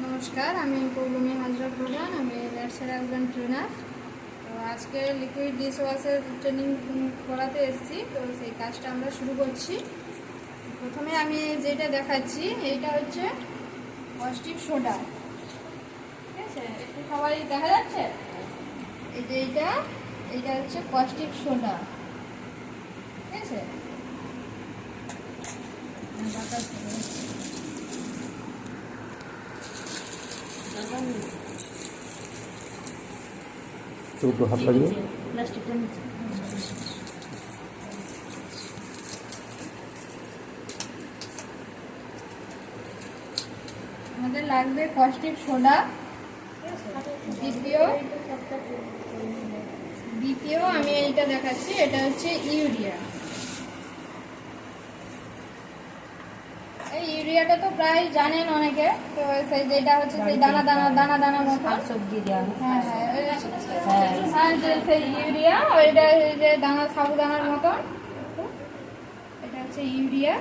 নমস্কার, আমি পৌলমী হাজরা প্রধান। আমি ল্যাটসের একজন ট্রেনার। তো আজকে লিকুইড ডিশ ওয়াশের ট্রেনিং করাতে এসেছি। তো সেই কাজটা আমরা শুরু করছি। প্রথমে আমি যেটা দেখাচ্ছি এইটা হচ্ছে কস্টিক সোডা। ঠিক আছে, একটু সবাই দেখা যাচ্ছে? এই যে এইটা হচ্ছে কস্টিক সোডা। ঠিক আছে, একটু হাত লাগিয়ে আমাদের লাগবে কস্টিক সোডা। দ্বিতীয় আমি এইটা দেখাচ্ছি, এটা হচ্ছে ইউরিয়া। এই ইউরিয়াটা তো প্রায় জানেন অনেকে। তো সেই যেটা হচ্ছে সেই দানা দানা মতো সবজি দেওয়া হ্যাঁ সেই ইউরিয়া, ওইটা যে দানা সাবুদানার মতন, এটা হচ্ছে ইউরিয়া।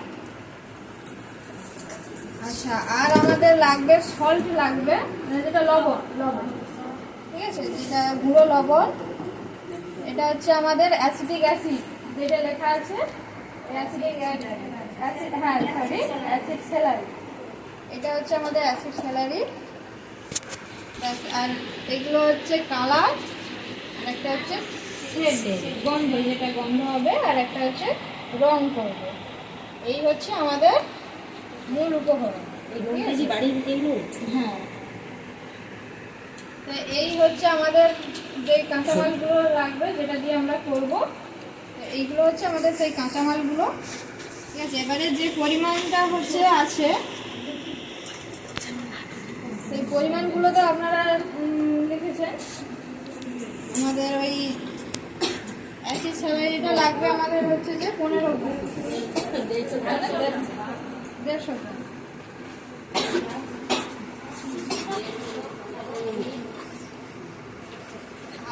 আচ্ছা, আর আমাদের লাগবে সল্ট লাগবে, মানে যেটা লবণ। ঠিক আছে, যেটা গুঁড়ো লবণ। এটা হচ্ছে আমাদের অ্যাসিটিক অ্যাসিড, যেটা লেখা আছে অ্যাসিড স্যালারি। এটা হচ্ছে আমাদের অ্যাসিড স্যালারি। আর এগুলো হচ্ছে কালার, আর একটা হচ্ছে গন্ধ, যেটা গন্ধ হবে, আর একটা হচ্ছে রং করবে। এই হচ্ছে আমাদের মূল উপকরণ। হ্যাঁ, তো এই হচ্ছে আমাদের যে কাঁচামালগুলো লাগবে, যেটা দিয়ে আমরা করব। এইগুলো হচ্ছে আমাদের সেই কাঁচামালগুলো। ঠিক আছে, এবারে যে পরিমাণটা আছে সেই পরিমাণগুলো তো আপনারা লিখেছেন। আমাদের ওই অ্যাসিড স্যালারিটা লাগবে আমাদের হচ্ছে যে 15 গ্রাম, 150 গ্রাম।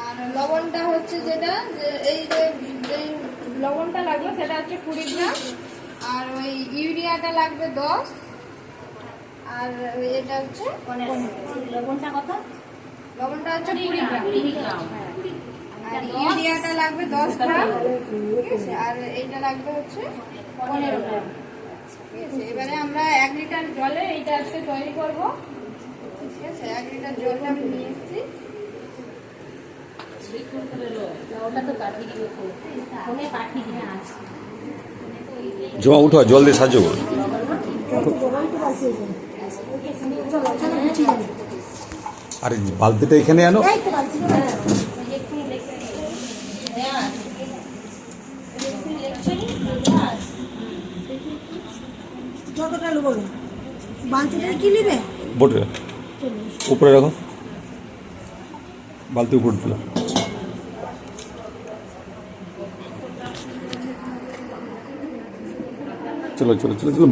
আর লবণটা হচ্ছে যেটা এই যে লবণটা লাগবে সেটা হচ্ছে 20 গ্রাম। আর ওই ইউরিয়াটা লাগবে 10। আর এটা হচ্ছে 15। লবণটা কত? লবণটা হচ্ছে 20 গ্রাম। আর ইউরিয়াটা লাগবে 10 গ্রাম। ঠিক আছে, আর এইটা লাগবে হচ্ছে 15 গ্রাম। ঠিক আছে, এবারে আমরা 1 লিটার জলে এইটা আজকে তৈরি করব। ঠিক আছে, 1 লিটার জলটা আমি নিয়ে এসেছি। জমা উঠো, জল দিয়ে সাহায্য করো। আরে বালতিটা এখানে আনো। যতটা নেবো বালতিটা কি নেবে? বোটে উপরে রাখো, বালতি উপরে দিল। চলো চলো চলো চলো।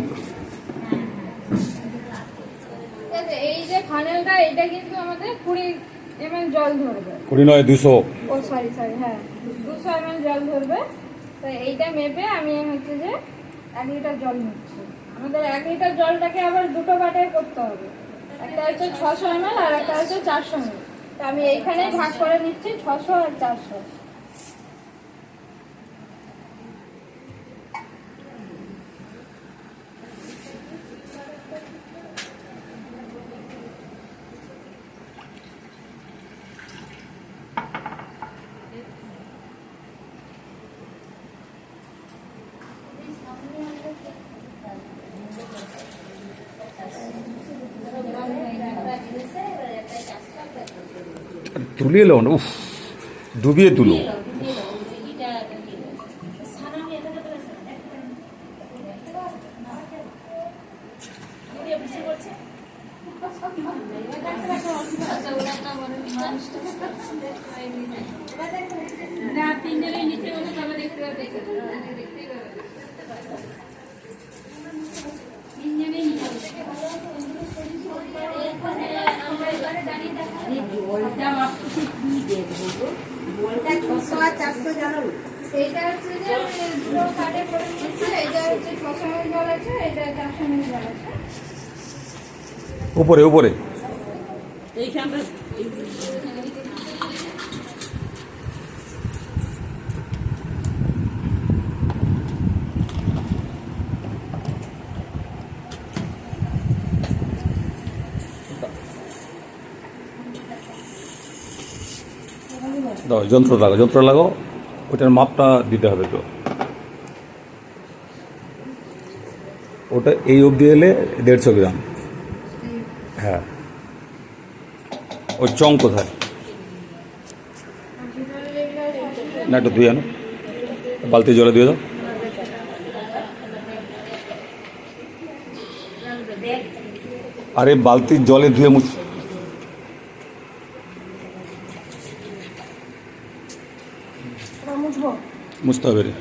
এই যে ফানেলটা, এটা কিন্তু আমাদের 20 ml জল ধরবে। 20 নয় 200। ও সরি হ্যাঁ, 200 ml জল ধরবে। তো এইটা মেপে আমি হচ্ছে যে 1 লিটার জল নিচ্ছি। আমাদের 1 লিটার জলটাকে আবার দুটো বাটে করতে হবে। একটা হচ্ছে 600 ml আর একটা হচ্ছে 400 ml। তো আমি এইখানেই ভাগ করে নিচ্ছি 600 আর 400। তুলে এলো না, উফ, ডুবিয়ে তুলো। বলটা 600 আর 400 জানো? এইটা হচ্ছে যে দুটো কাটে করে নিচ্ছি। এইটা হচ্ছে 600 ml জল আছে, এটা 400 ml জল আছে। উপরে উপরে এইখানটা দাও যন্ত্র লাগাও ওটার মাপটা দিতে হবে তো। ওটা এই অবধি এলে 150 গ্রাম। হ্যাঁ, ওই চং কোথায়? না, একটু ধুয়ে আনো, বালতি জলে দিয়ে দাও। আরে বালতির জলে ধুয়ে মুছবো। মুছতে হবে রে।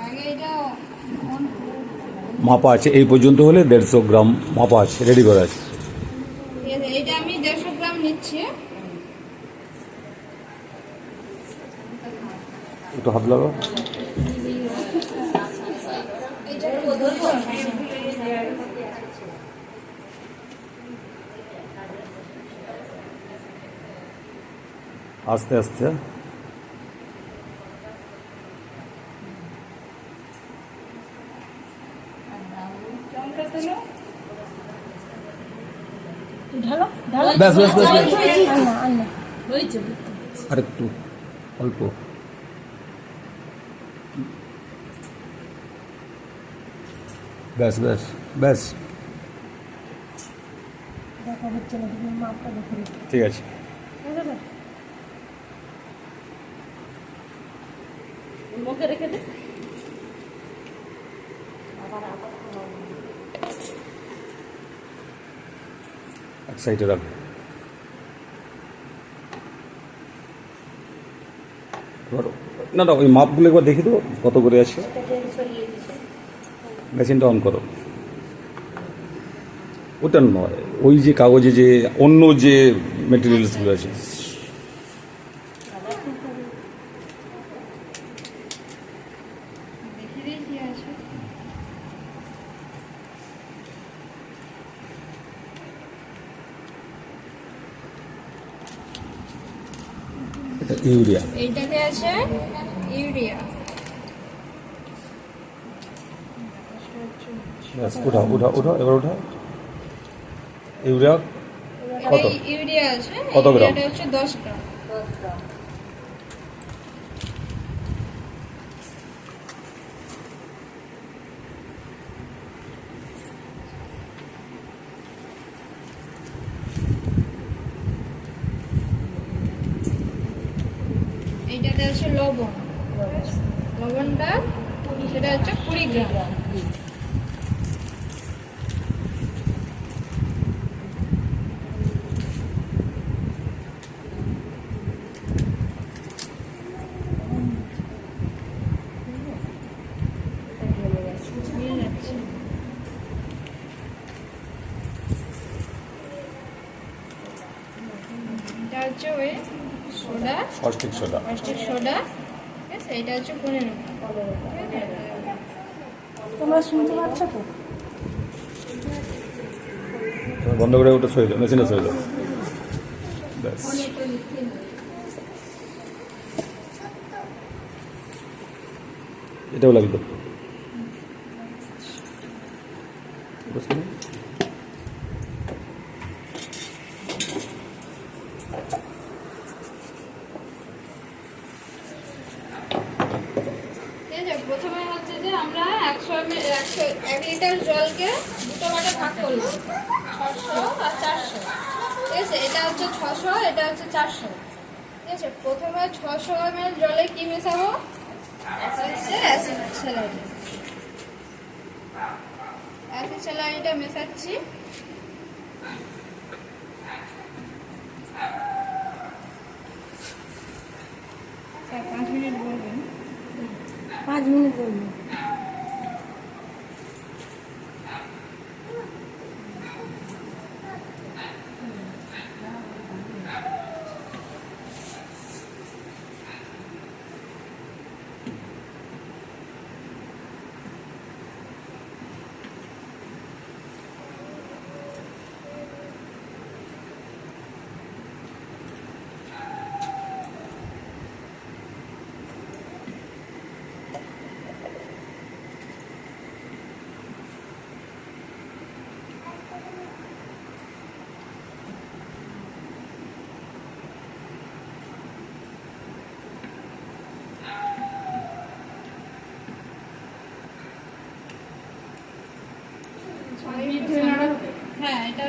আগে এটা মাপা আছে, এই পর্যন্ত হলে 150 গ্রাম মাপা আছে, রেডি করা আছে। এইটা আমি 150 গ্রাম নিচ্ছি। একটু হাত লাগাও। আস্তে আস্তে। ঢালো ঢালো। ব্যাস ব্যাস ব্যাস ব্যাস। আন্না আন্না। হয়েছে। আর একটু অল্প। ব্যাস ব্যাস ব্যাস, দেখা হচ্ছে না, তুমি মাপটা দেখে নিও। ঠিক আছে। বুঝলে? মুখে রেখে দে। এক সাইডে রাখো। না না, ওই মাপগুলো একবার দেখে দেবো কত করে আছে। মেশিনটা অন করো। ওটা নয়, ওই যে কাগজে যে অন্য যে মেটেরিয়ালসগুলো আছে। দেখি দেখি আছে। এটা ইউরিয়া। এইটাতে আছে ইউরিয়া। ব্যাস, উঠাও উঠাও উঠাও, এবার উঠাও। ইউরিয়া কত? এটা ইউরিয়া আছে। কত গ্রাম? এটা হচ্ছে 10 গ্রাম। এইটাতে আছে লবণ। লবণটা সেটা হচ্ছে 20 গ্রাম। নিয়ে যাচ্ছি। এটা হচ্ছে ওই soda, caustic soda. Caustic soda. ঠিক আছে, এটা হচ্ছে 15 গ্রাম। তোমরা শুনতে পাচ্ছ তো? বন্ধ করে ওটা সরে যাও, মেশিনে সরে যাও। ব্যাস, এটাও লাগবে। বুঝলি? ঠিক আছে, প্রথমে হচ্ছে যে আমরা 1 লিটার জলকে দুটো ভাগে ভাগ করলাম, 600 আর 400। ঠিক আছে, এটা হচ্ছে 600, এটা হচ্ছে 400। ঠিক আছে, প্রথমে 600 ml জলে কি মেশাবো? Acid saline. অ্যাসিড স্যালাইনটা মেশাচ্ছি। 5 মিনিট বলবেন। 5 মিনিট বলবো।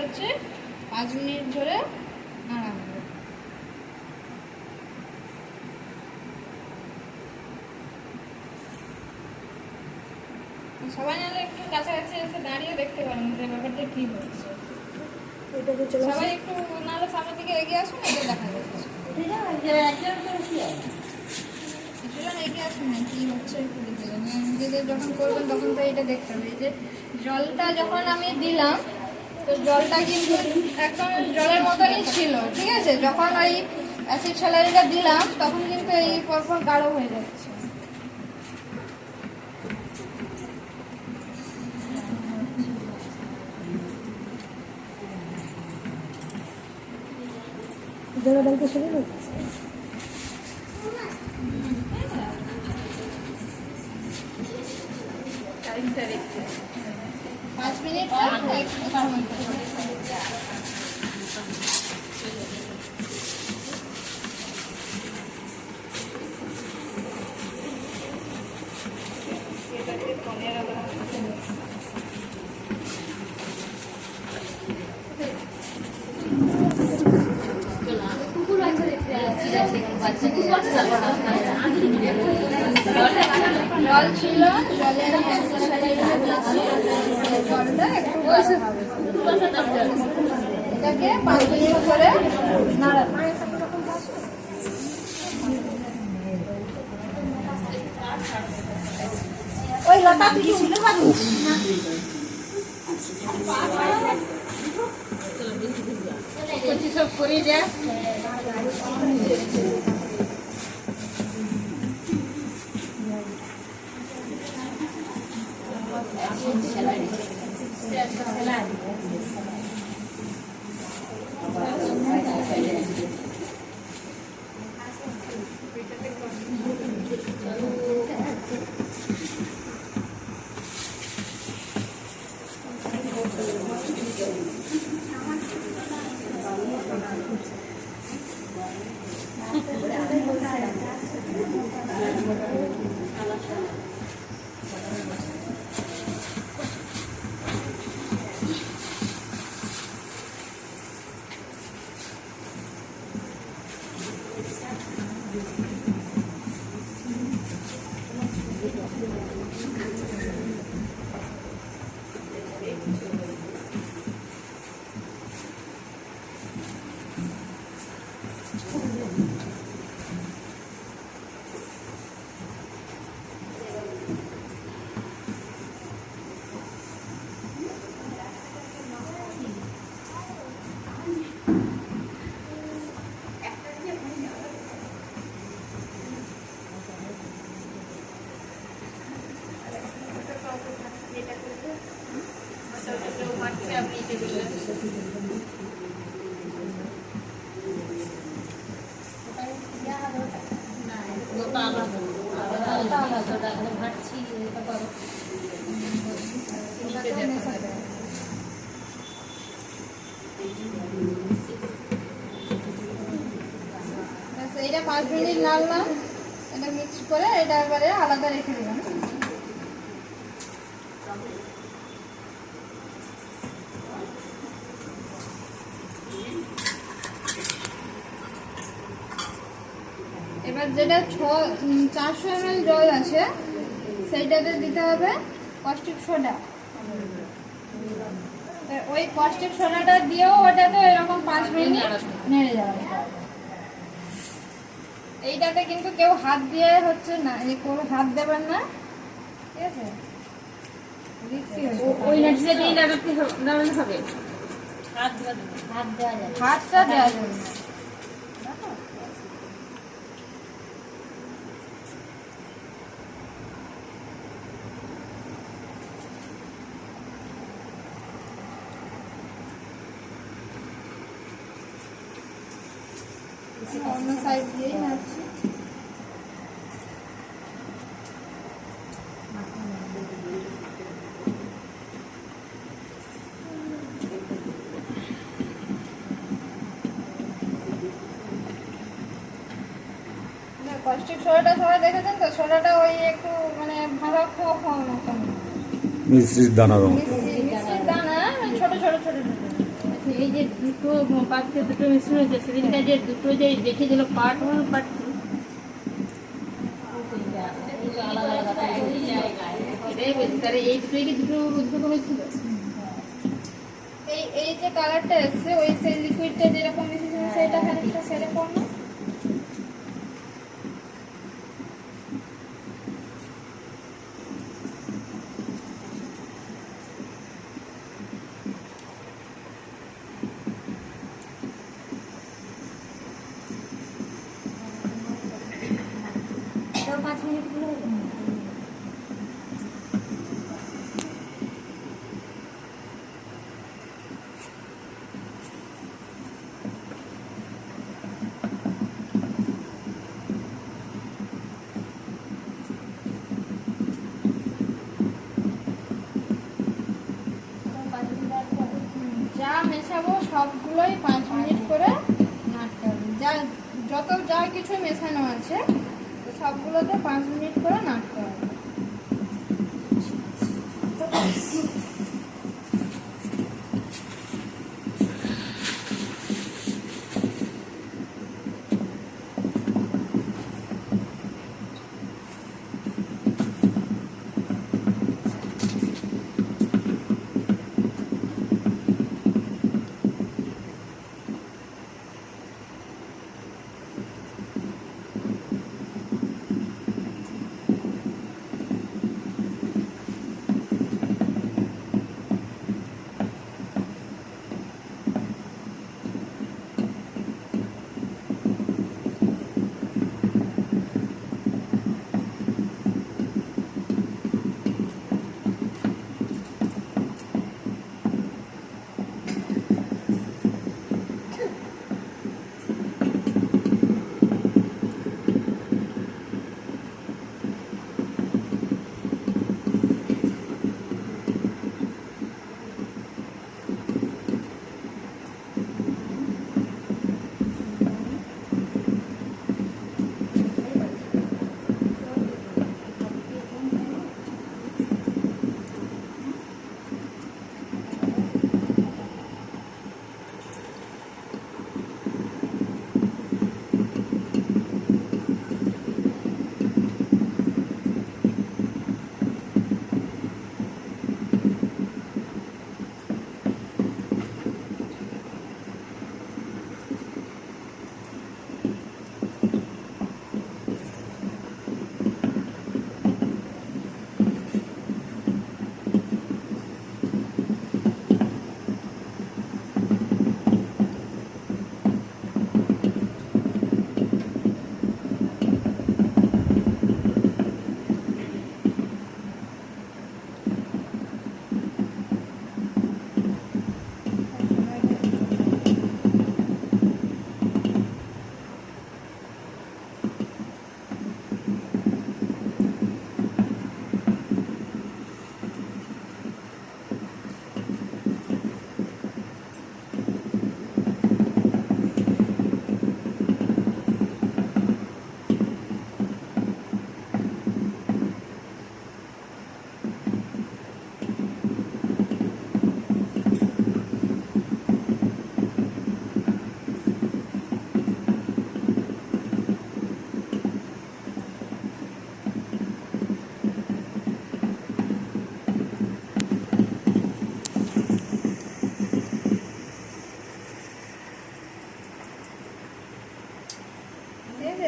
হচ্ছে 5 মিনিট ধরে নাড়া হবে। সবাই নাহলে একটু কাছাকাছি এসে দাঁড়িয়ে দেখতে পারেন যে ব্যাপারটা কি হচ্ছে। এটাকে চলে আসো। সবাই একটু নাহলে সামনের দিকে এগিয়ে আসুন, এটা দেখা যাচ্ছে। কিছুজন এগিয়ে আসুন না, কি হচ্ছে একটু দেখে যান। নিজেদের যখন করবেন তখন তো এটা দেখতে হবে। এই যে জলটা যখন আমি দিলাম, তো জলটা কিন্তু একদম জলের মতনই ছিল, ঠিক আছে। যখন ওই অ্যাসিড স্যালারিটা দিলাম তখন কিন্তু এই পরপর গাঢ় হয়ে যাচ্ছে। জোড়া ডালকে শুরু করো। টাইমটা রেখে 5 মিনিট জল ছিল, জলে আমি অ্যাসিড স্যালাইনটা দিয়েছি। জলটা একটু গাঢ় হবে। এটাকে 5 মিনিট করে নাড়াবো। ওই লতা দিকে ছিল বাবু। সব করে যা এটা 5 মিনিট নাড়লাম, এটা মিক্স করে এটা এবারে আলাদা রেখে দিলাম। এবার যেটা 400 ml জল আছে সেইটাতে দিতে হবে কস্টিক সোডা। ওই কস্টিক সোডাটা দিয়েও ওটাতে এরকম 5 মিনিট নেড়ে যাবে। এইটাতে কিন্তু কেউ হাত দিয়ে হচ্ছে না, এই কোনো হাত দেবেন না, ঠিক আছে। ওই নাটিটা দিয়ে লাগাতে হবে। হাতটা দেওয়া যাবে না। অন্য সাইড দিয়েই নাড়ছি। কস্টিক সোডাটা সবাই দেখেছেন তো, সোডাটা ওই একটু মানে ভাঙা খোয়া মতন মিশ্রির দানার মতো। মিষ্টির দানা ছোট ছোট ছোট ছোট এই যে দুটো পাত্রে দুটো মিশ্রণ হয়েছে, সেদিনকার যে দুটো যে দেখে দিল পার্ট 1 পার্ট 2, এটাই বলছি। তাহলে এই দুটোই কি দুটো উদ্যোগ হয়েছিল? এই যে কালারটা এসছে ওই সেই লিকুইডটা যেরকম মিশিয়েছিল সেটা খানিকটা সেরকম না? তাও 5 মিনিট হলো। যা মেশাবো সবগুলোই 5 মিনিট করে নাড়তে হবে। যা কিছু মেশানো আছে সবগুলোতে 5 মিনিট করে নাড়তে হবে।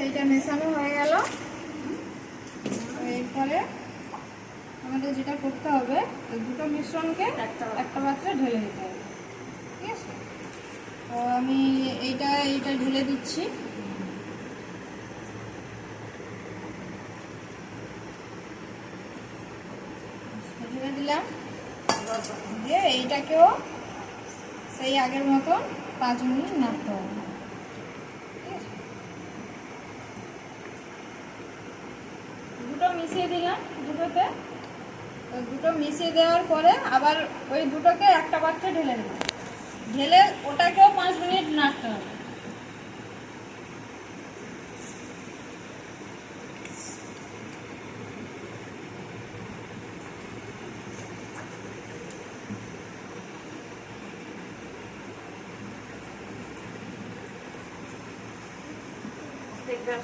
এইটা মেশানো হয়ে গেল। এরপরে আমাদের যেটা করতে হবে ওই দুটো মিশ্রণকে একটা পাত্রে ঢেলে দিতে হবে, ঠিক আছে? তো আমি এইটা ঢেলে দিচ্ছি। ঢেলে দিলাম, দিয়ে এইটাকেও সেই আগের মতন 5 মিনিট নাড়তে হবে। দুটো মিশিয়ে দিলাম দুটোতে, দুটো মিশিয়ে দেওয়ার পরে আবার ওই দুটোকে একটা পাত্রে ঢেলে দিলাম, ঢেলে ওটাকেও 5 মিনিট নাড়তে হবে। ফোন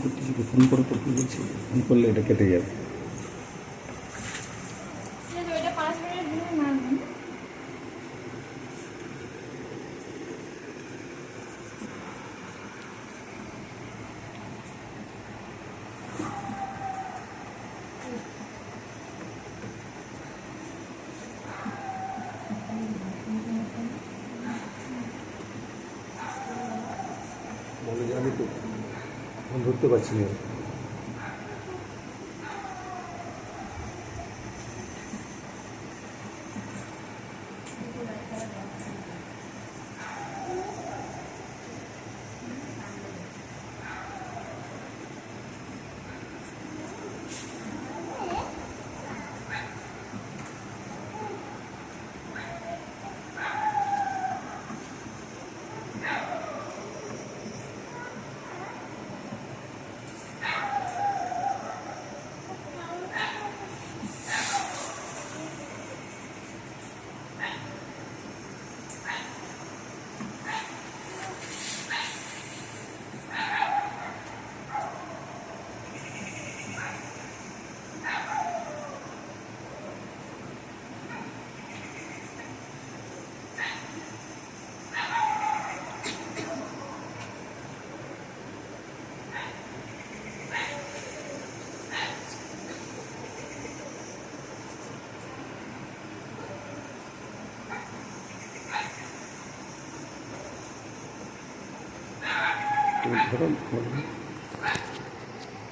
করতেছি, ফোন করে তো কি বলছি, ফোন করলে এটা কেটে যাবে। ঠিক আছে, ওইটা 5 মিনিট ধরে নাড়বেন। বলে যে আমি তো ফোন ধরতে পারছি না।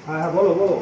হ্যাঁ হ্যাঁ, বলো বলো।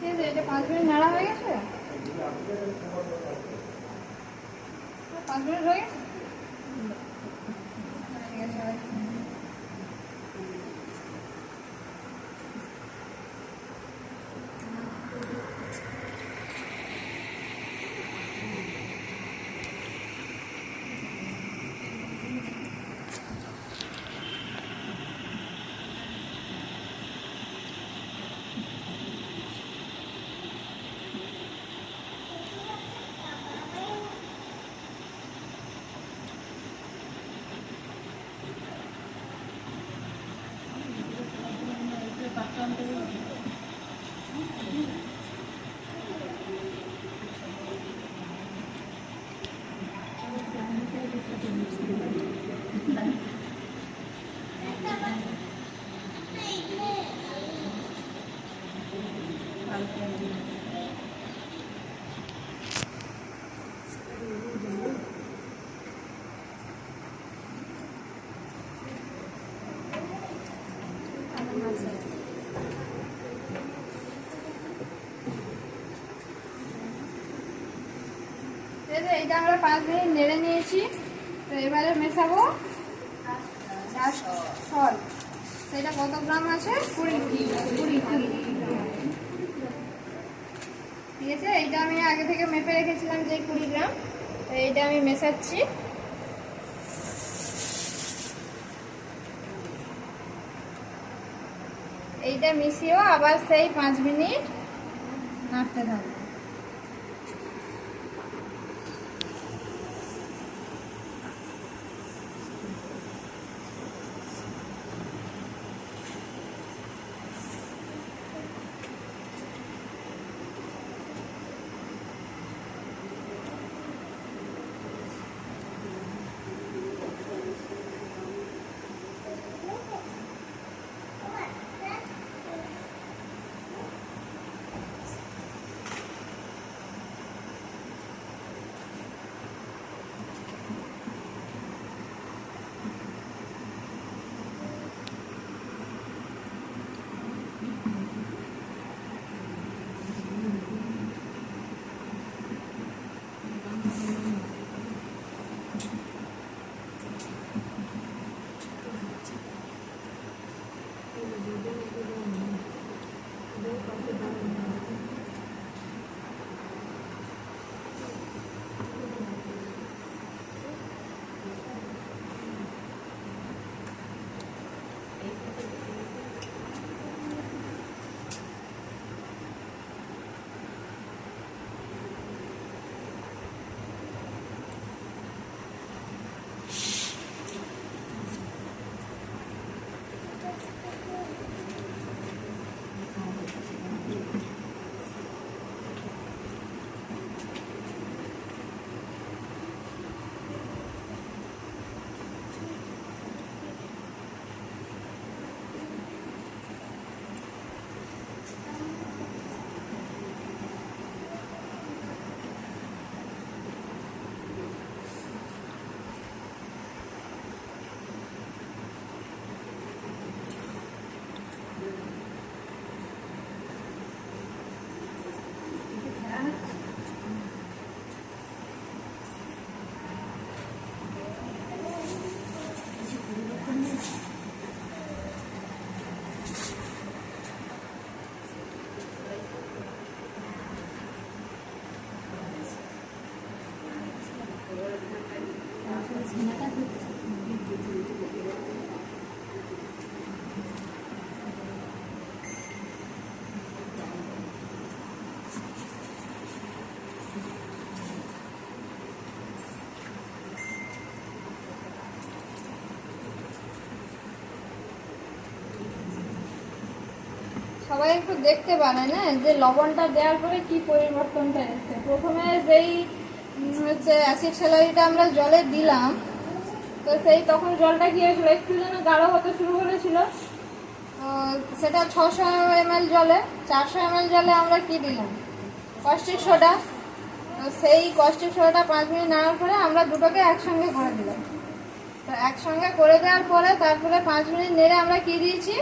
ঠিক আছে, এটা 5 মিনিট নাড়া হয়ে গেছে। 5 মিনিট হয়ে গেছে। ঠিক আছে, এইটা আমরা 5 মিনিট নেড়ে নিয়েছি। তো এবারে মেশাবো সল্ট। সেটা কত গ্রাম আছে? 20 গ্রাম। ঠিক আছে, এইটা আমি আগে থেকে মেপে রেখেছিলাম যে 20 গ্রাম। তো এইটা আমি মেশাচ্ছি। এইটা মিশিয়েও আবার সেই 5 মিনিট নাড়তে থাকবো। সবাই একটু দেখতে পারে না যে লবণটা দেওয়ার পরে কি পরিবর্তনটা এসেছে। প্রথমে যেই হচ্ছে অ্যাসিড স্যালারিটা আমরা জলে দিলাম, তো সেই তখন জলটা কি হয়েছিল, একটু যেন গাঢ় হতে শুরু করেছিল। সেটা 600 ml জলে, 400 ml জলে আমরা কি দিলাম, কস্টিক সোডা। সেই কস্টিক সোডাটা 5 মিনিট নাড়ার পরে আমরা দুটোকে একসঙ্গে করে দিলাম। তো একসঙ্গে করে দেওয়ার পরে তারপরে 5 মিনিট নেড়ে আমরা কি দিয়েছি,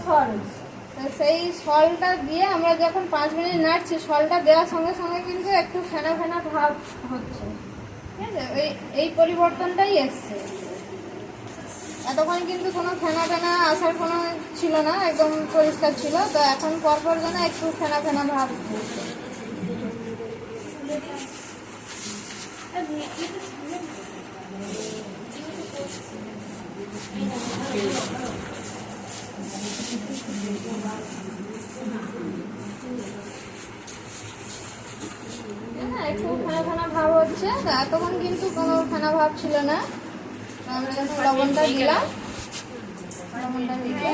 সল্ট। তো সেই সল্টটা দিয়ে আমরা যখন 5 মিনিট নাড়ছি, সল্টটা দেওয়ার সঙ্গে সঙ্গে কিন্তু একটু ফেনা ফেনা ভাব হচ্ছে, ঠিক আছে? এই পরিবর্তনটাই এসছে। এতক্ষণ কিন্তু কোনো ফেনা ফেনা আসার কোনো ছিল না, একদম পরিষ্কার ছিল। তো এখন পরপর যেন একটু ফেনা ফেনা ভাব হচ্ছে। একটু ফেনা ফেনা ভাব হচ্ছে। এতক্ষণ কিন্তু কোনো ফেনা ভাব ছিল না। আমরা যখন লবণটা দিলাম, লবণটা দিলে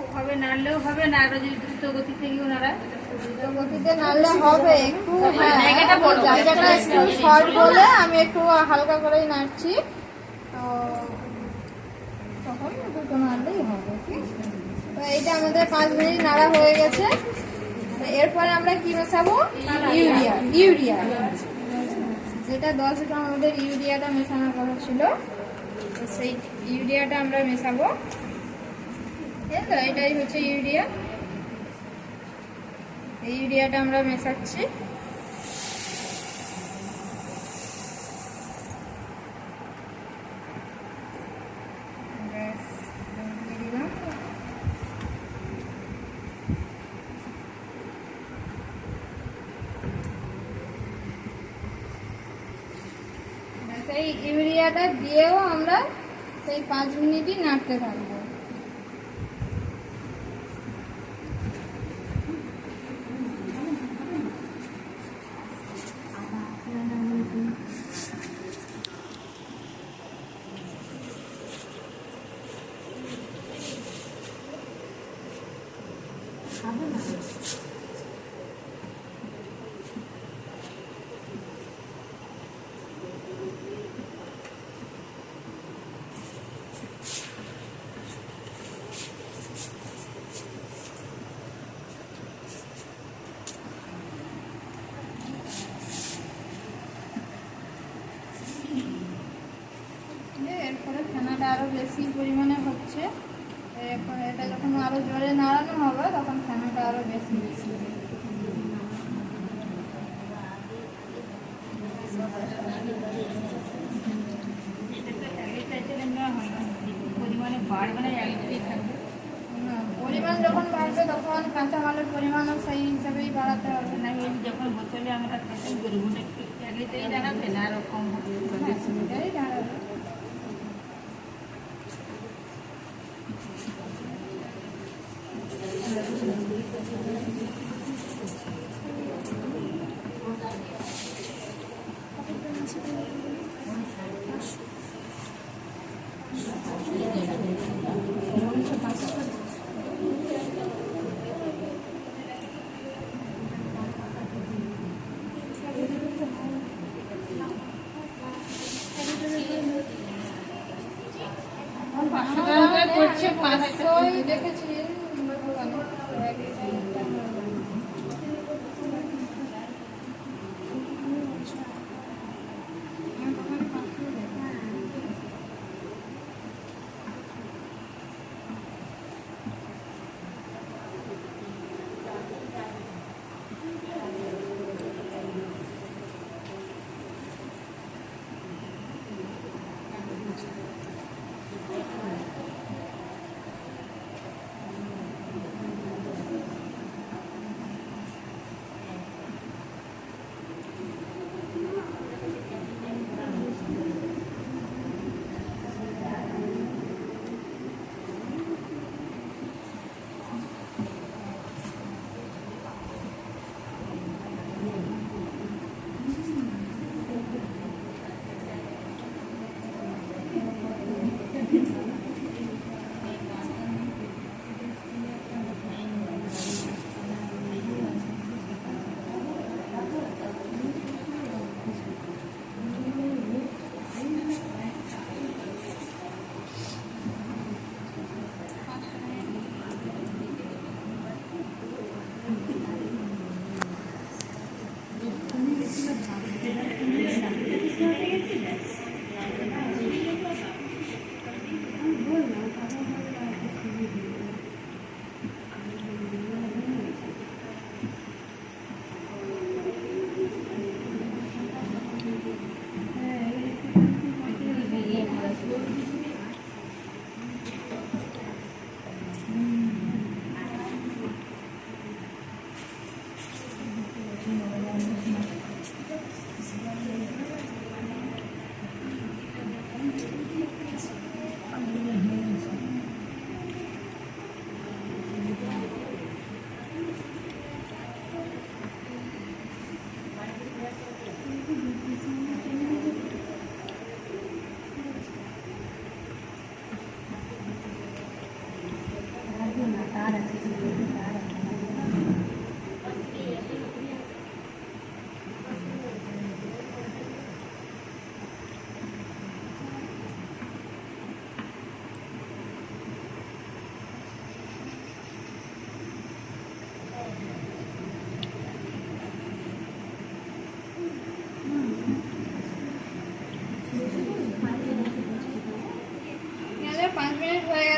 ওভাবে নাড়লেও হবে না, আরো যদি দ্রুত গতি থেকেও নাড়ায়, দ্রুত গতিতে নাড়লে হবে একটু। হ্যাঁ, জায়গাটা একটু শর্ট বলে আমি একটু হালকা করেই নাড়ছি। তো তখন দ্রুত নাড়লেই হবে, ঠিক আছে? তো এইটা আমাদের 5 মিনিট নাড়া হয়ে গেছে। তো এরপরে আমরা কি মেশাবো, ইউরিয়া, যেটা 10 গ্রাম আমাদের ইউরিয়াটা মেশানোর কথা ছিল। তো সেই ইউরিয়াটা আমরা মেশাবো। তো এটাই হচ্ছে ইউরিয়া। এই ইউরিয়াটা আমরা মেশাচ্ছি। সেই ইউরিয়াটা দিয়েও আমরা সেই 5 মিনিটই নাড়তে থাকবো। এরপরে ফেনাটা আরো বেশি পরিমাণে হচ্ছে। এরপরে এটা যখন আরো জোরে নাড়ানো হবে তখন ফেনাটা আরো বেশি বেশি পরিমাণে বাড়বে না, একদিকেই থাকবে। পরিমাণ যখন বাড়বে তখন কাঁচামালের পরিমাণও সেই হিসাবেই বাড়াতে হবে। না যখন বোতলে আমরা প্যাকিং করি, ওটা একটু এক লিটারই দাঁড়াবে না, আরো কম হবে। এটাই দাঁড়াবে। করছে 500 দেখেছি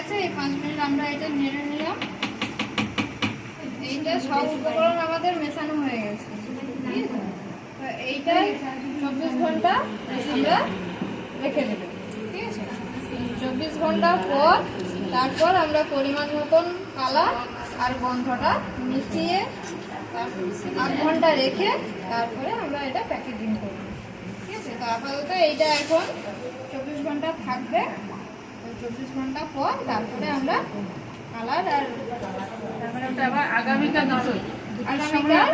গেছে, এই 5 মিনিট আমরা এটা নেড়ে নিলাম। এইটা সব উপকরণ আমাদের মেশানো হয়ে গেছে, ঠিক আছে? তো এইটা 24 ঘন্টা আমরা রেখে দেব, ঠিক আছে? 24 ঘন্টা পর তারপর আমরা পরিমাণ মতন কালার আর গন্ধটা মিশিয়ে 8 ঘন্টা রেখে তারপরে আমরা এটা প্যাকেজিং করব, ঠিক আছে? তো আপাতত এইটা এখন 24 ঘন্টা থাকবে। 24 ঘন্টা পর তারপরে আমরা কালার আর তারপরে ওটা আবার আগামীকাল আগামীকাল